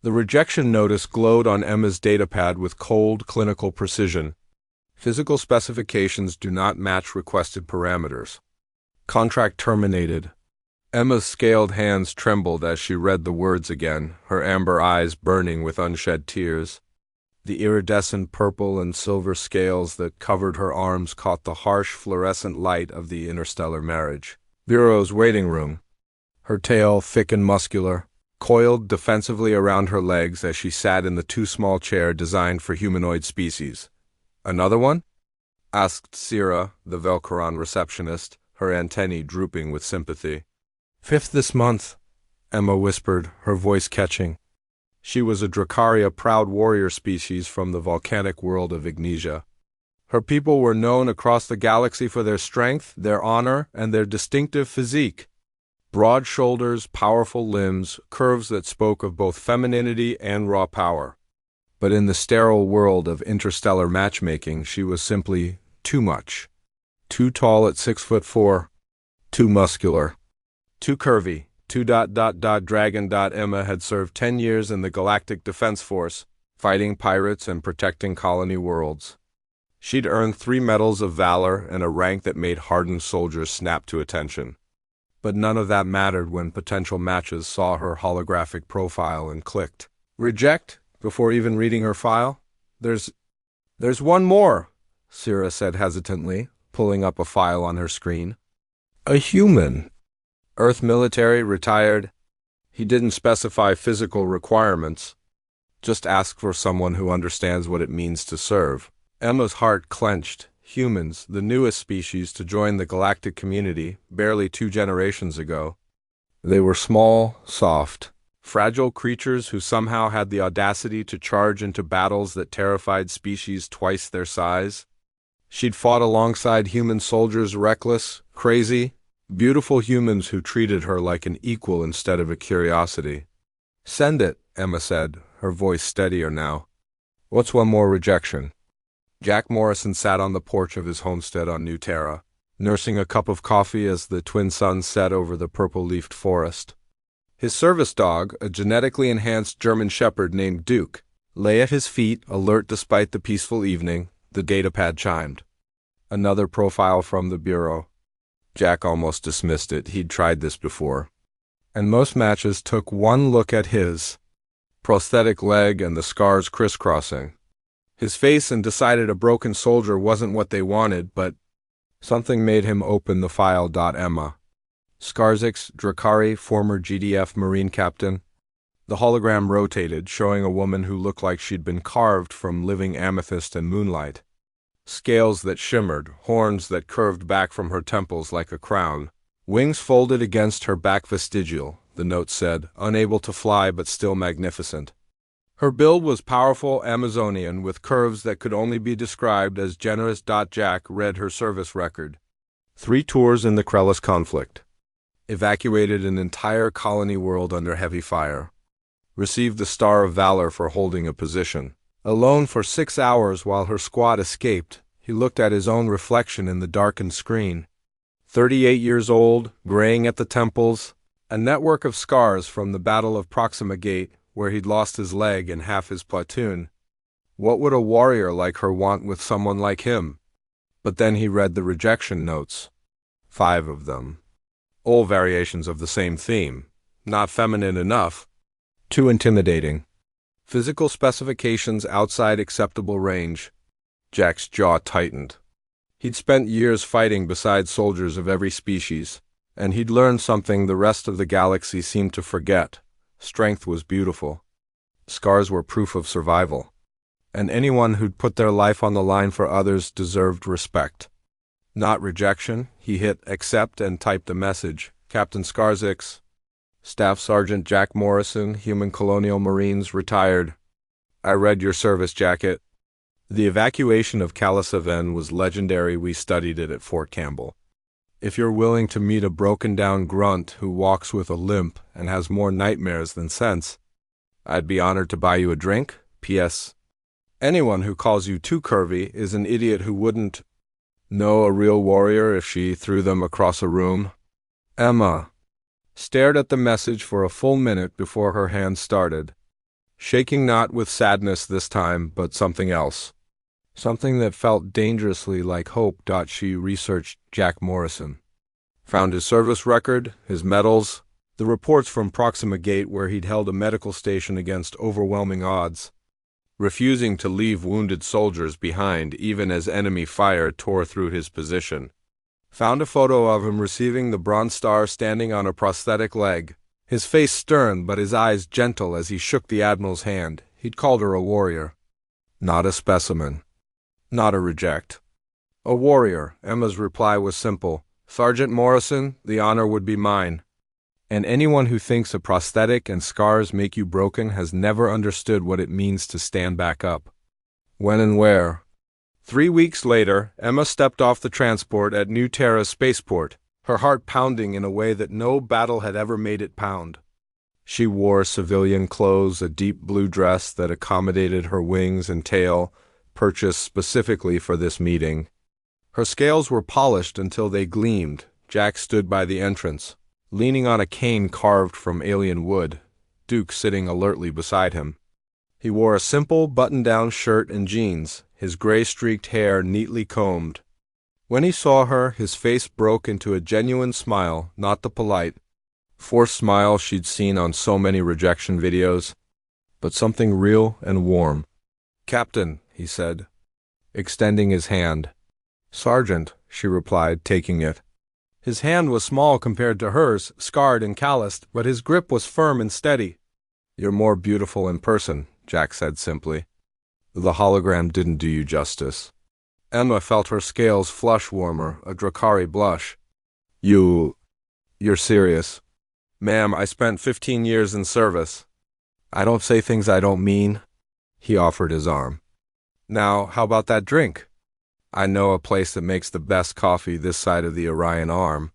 The rejection notice glowed on Emma's datapad with cold, clinical precision. Physical specifications do not match requested parameters. Contract terminated. Emma's scaled hands trembled as she read the words again, her amber eyes burning with unshed tears. The iridescent purple and silver scales that covered her arms caught the harsh fluorescent light of the interstellar marriage. Bureau's waiting room. Her tail, thick and muscular, coiled defensively around her legs as she sat in the too-small chair designed for humanoid species. "Another one?" asked Sira, the Velcaron receptionist, her antennae drooping with sympathy. "Fifth this month," Emma whispered, her voice catching. She was a Dracaria proud warrior species from the volcanic world of Ignesia. Her people were known across the galaxy for their strength, their honor, and their distinctive physique. Broad shoulders, powerful limbs, curves that spoke of both femininity and raw power. But in the sterile world of interstellar matchmaking, she was simply too much. Too tall at 6'4", too muscular, too curvy. Dragon. Emma had served 10 years in the Galactic Defense Force, fighting pirates and protecting colony worlds. She'd earned 3 medals of valor and a rank that made hardened soldiers snap to attention. But none of that mattered when potential matches saw her holographic profile and clicked "Reject" before even reading her file. There's one more," Sira said hesitantly, pulling up a file on her screen. "A human. Earth military, retired." He didn't specify physical requirements, just asked for someone who understands what it means to serve. Emma's heart clenched. Humans, the newest species to join the galactic community, barely 2 generations ago. They were small, soft, fragile creatures who somehow had the audacity to charge into battles that terrified species twice their size. She'd fought alongside human soldiers, reckless, crazy, beautiful humans who treated her like an equal instead of a curiosity. "Send it," Emma said, her voice steadier now. "What's one more rejection?" Jack Morrison sat on the porch of his homestead on New Terra, nursing a cup of coffee as the twin suns set over the purple-leafed forest. His service dog, a genetically enhanced German shepherd named Duke, lay at his feet, alert despite the peaceful evening. The datapad chimed. Another profile from the Bureau. Jack almost dismissed it. He'd tried this before. And most matches took one look at his prosthetic leg and the scars crisscrossing his face and decided a broken soldier wasn't what they wanted, but something made him open the file. Emma. Skarzix, Drakari, former GDF Marine captain. The hologram rotated, showing a woman who looked like she'd been carved from living amethyst and moonlight. Scales that shimmered, horns that curved back from her temples like a crown. Wings folded against her back vestigial, the note said, unable to fly but still magnificent. Her build was powerful Amazonian with curves that could only be described as generous. Jack read her service record. 3 tours in the Krellis conflict. Evacuated an entire colony world under heavy fire. Received the Star of Valor for holding a position. Alone for 6 hours while her squad escaped, he looked at his own reflection in the darkened screen. 38 years old, graying at the temples, a network of scars from the Battle of Proxima Gate, where he'd lost his leg and half his platoon. What would a warrior like her want with someone like him? But then he read the rejection notes. 5 of them. All variations of the same theme. Not feminine enough. Too intimidating. Physical specifications outside acceptable range. Jack's jaw tightened. He'd spent years fighting beside soldiers of every species, and he'd learned something the rest of the galaxy seemed to forget. Strength was beautiful. Scars were proof of survival. And anyone who'd put their life on the line for others deserved respect. Not rejection. He hit accept and typed a message. Captain Skarzix, Staff Sergeant Jack Morrison, Human Colonial Marines, retired. I read your service jacket. The evacuation of Calisaven was legendary. We studied it at Fort Campbell. If you're willing to meet a broken-down grunt who walks with a limp and has more nightmares than sense, I'd be honored to buy you a drink. P.S. Anyone who calls you too curvy is an idiot who wouldn't know a real warrior if she threw them across a room. Emma stared at the message for a full minute before her hand started. shaking not with sadness this time, but something else. Something that felt dangerously like hope. She researched Jack Morrison. Found his service record, his medals, the reports from Proxima Gate where he'd held a medical station against overwhelming odds, refusing to leave wounded soldiers behind even as enemy fire tore through his position. Found a photo of him receiving the Bronze Star standing on a prosthetic leg, his face stern but his eyes gentle as he shook the Admiral's hand. He'd called her a warrior. Not a specimen. Not a reject. A warrior. Emma's reply was simple. Sergeant Morrison, the honor would be mine. And anyone who thinks a prosthetic and scars make you broken has never understood what it means to stand back up. When and where? 3 weeks later, Emma stepped off the transport at New Terra's spaceport, her heart pounding in a way that no battle had ever made it pound. She wore civilian clothes, a deep blue dress that accommodated her wings and tail, purchased specifically for this meeting. Her scales were polished until they gleamed. Jack stood by the entrance, leaning on a cane carved from alien wood, Duke sitting alertly beside him. He wore a simple button-down shirt and jeans, his gray-streaked hair neatly combed. When he saw her, his face broke into a genuine smile, not the polite, forced smile she'd seen on so many rejection videos, but something real and warm. "Captain," he said, extending his hand. "Sergeant," she replied, taking it. His hand was small compared to hers, scarred and calloused, but his grip was firm and steady. "You're more beautiful in person," Jack said simply. "The hologram didn't do you justice." Emma felt her scales flush warmer, a Drakari blush. You're serious?" "Ma'am, I spent 15 years in service." "I don't say things I don't mean." He offered his arm. "Now, how about that drink? I know a place that makes the best coffee this side of the Orion Arm.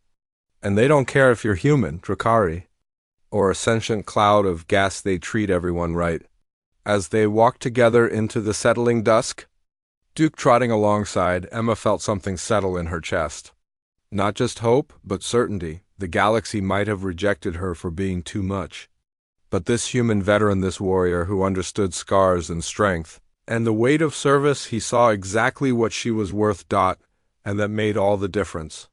And they don't care if you're human, Drakari, or a sentient cloud of gas. They treat everyone right." As they walked together into the settling dusk, Duke trotting alongside, Emma felt something settle in her chest. Not just hope, but certainty. The galaxy might have rejected her for being too much. But this human veteran, this warrior who understood scars and strength, and the weight of service, he saw exactly what she was worth. And that made all the difference.